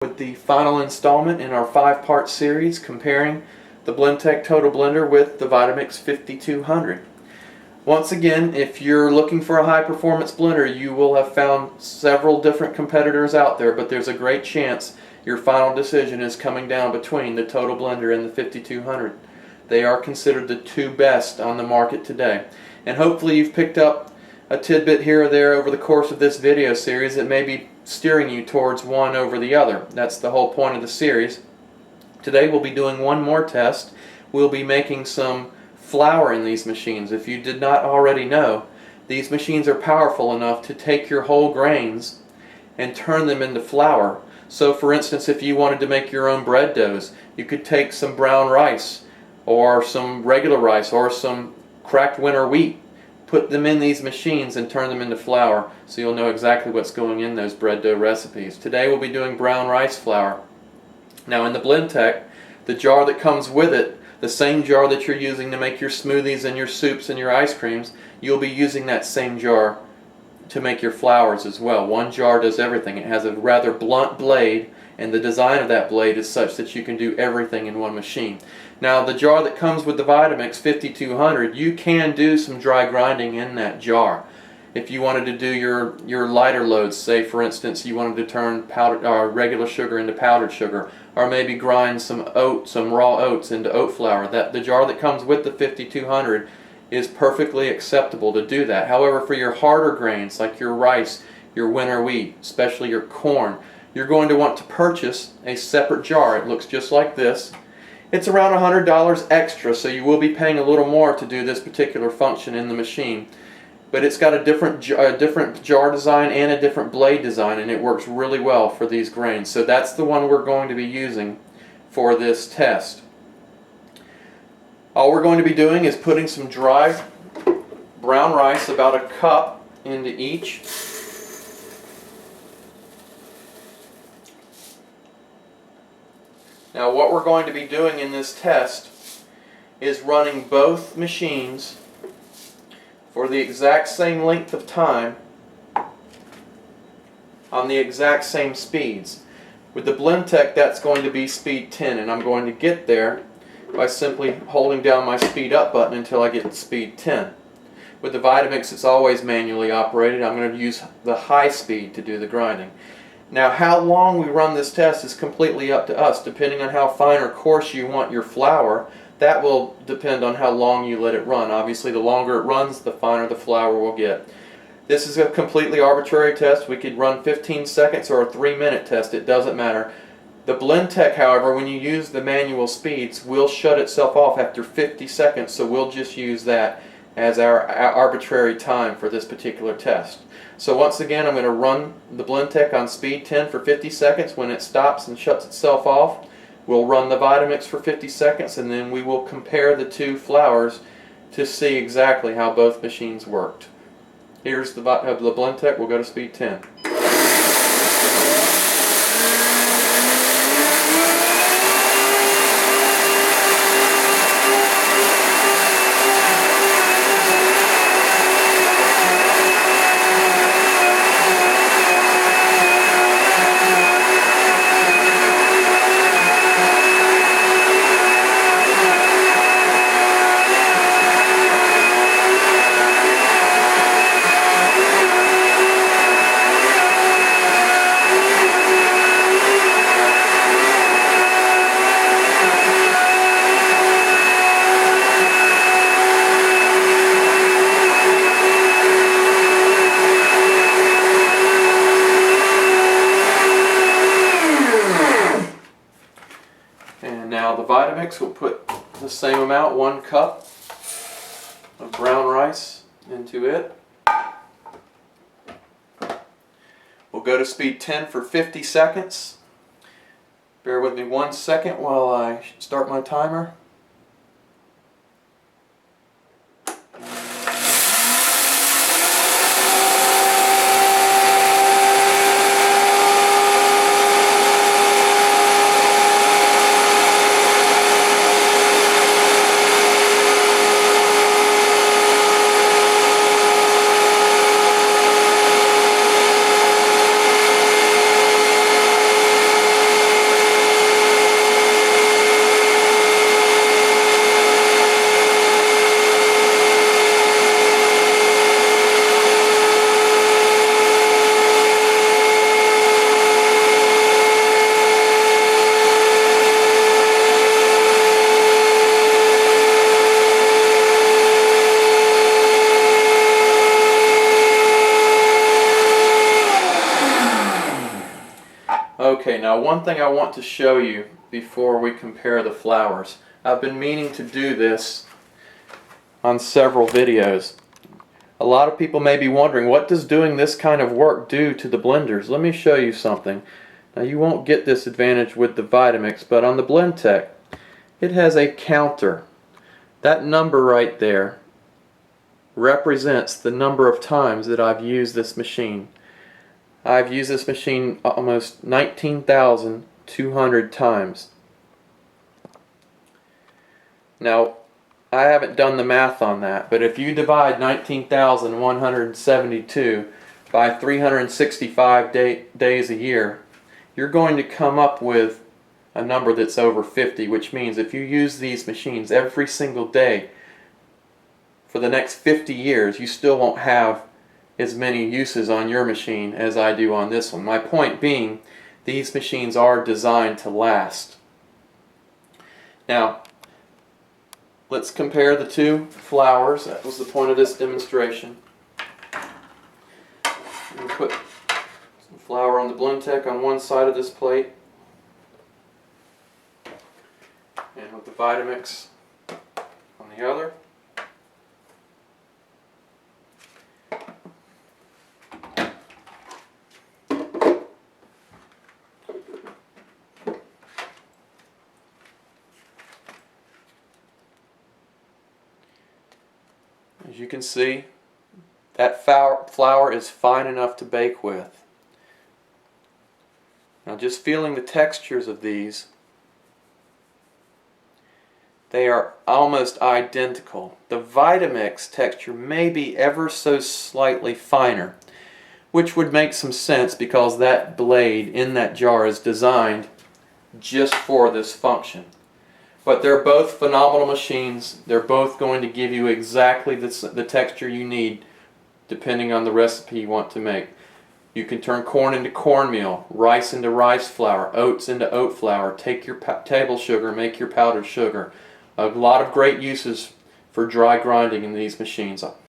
With the final installment in our 5-part series comparing the Blendtec Total Blender with the Vitamix 5200. Once again, if you're looking for a high performance blender, you will have found several different competitors out there, but there's a great chance your final decision is coming down between the Total Blender and the 5200. They are considered the two best on the market today. And hopefully you've picked up a tidbit here or there over the course of this video series that may be steering you towards one over the other. That's the whole point of the series. Today we'll be doing one more test. We'll be making some flour in these machines. If you did not already know, these machines are powerful enough to take your whole grains and turn them into flour. So for instance, if you wanted to make your own bread doughs, you could take some brown rice or some regular rice or some cracked winter wheat, put them in these machines and turn them into flour, so you'll know exactly what's going in those bread dough recipes. Today we'll be doing brown rice flour. Now in the Blendtec, the jar that comes with it, the same jar that you're using to make your smoothies and your soups and your ice creams, you'll be using that same jar to make your flours as well. One jar does everything. It has a rather blunt blade, and the design of that blade is such that you can do everything in one machine. Now the jar that comes with the Vitamix 5200, you can do some dry grinding in that jar. If you wanted to do your lighter loads, say for instance you wanted to turn regular sugar into powdered sugar, or maybe grind some raw oats into oat flour, the jar that comes with the 5200 is perfectly acceptable to do that. However, for your harder grains like your rice, your winter wheat, especially your corn, you're going to want to purchase a separate jar. It looks just like this. It's around $100 extra, so you will be paying a little more to do this particular function in the machine. But it's got a different jar design and a different blade design, and it works really well for these grains. So that's the one we're going to be using for this test. All we're going to be doing is putting some dry brown rice, about a cup, into each. Now what we're going to be doing in this test is running both machines for the exact same length of time on the exact same speeds. With the Blendtec, that's going to be speed 10, and I'm going to get there by simply holding down my speed up button until I get to speed 10. With the Vitamix, it's always manually operated. I'm going to use the high speed to do the grinding. Now how long we run this test is completely up to us. Depending on how fine or coarse you want your flour, that will depend on how long you let it run. Obviously the longer it runs, the finer the flour will get. This is a completely arbitrary test. We could run 15 seconds or a 3-minute test, it doesn't matter. The Blendtec, however, when you use the manual speeds, will shut itself off after 50 seconds, so we'll just use that as our arbitrary time for this particular test. So once again, I'm going to run the Blendtec on speed 10 for 50 seconds. When it stops and shuts itself off, we'll run the Vitamix for 50 seconds, and then we will compare the two flours to see exactly how both machines worked. Here's the Blendtec. We'll go to speed 10. Now the Vitamix will put the same amount, 1 cup of brown rice into it. We'll go to speed 10 for 50 seconds. Bear with me 1 second while I start my timer. Now, one thing I want to show you before we compare the flours. I've been meaning to do this on several videos. A lot of people may be wondering, what does doing this kind of work do to the blenders? Let me show you something. Now, you won't get this advantage with the Vitamix, but on the Blendtec, it has a counter. That number right there represents the number of times that I've used this machine. I've used this machine almost 19,200 times. Now, I haven't done the math on that, but if you divide 19,172 by 365 days a year, you're going to come up with a number that's over 50, which means if you use these machines every single day for the next 50 years, you still won't have as many uses on your machine as I do on this one. My point being, these machines are designed to last. Now, let's compare the two flours. That was the point of this demonstration. I'm going to put some flour on the Blendtec on one side of this plate, and with the Vitamix on the other. As you can see, that flour is fine enough to bake with. Now, just feeling the textures of these, they are almost identical. The Vitamix texture may be ever so slightly finer, which would make some sense because that blade in that jar is designed just for this function. But they're both phenomenal machines. They're both going to give you exactly the texture you need depending on the recipe you want to make. You can turn corn into cornmeal, rice into rice flour, oats into oat flour, take your table sugar, make your powdered sugar. A lot of great uses for dry grinding in these machines.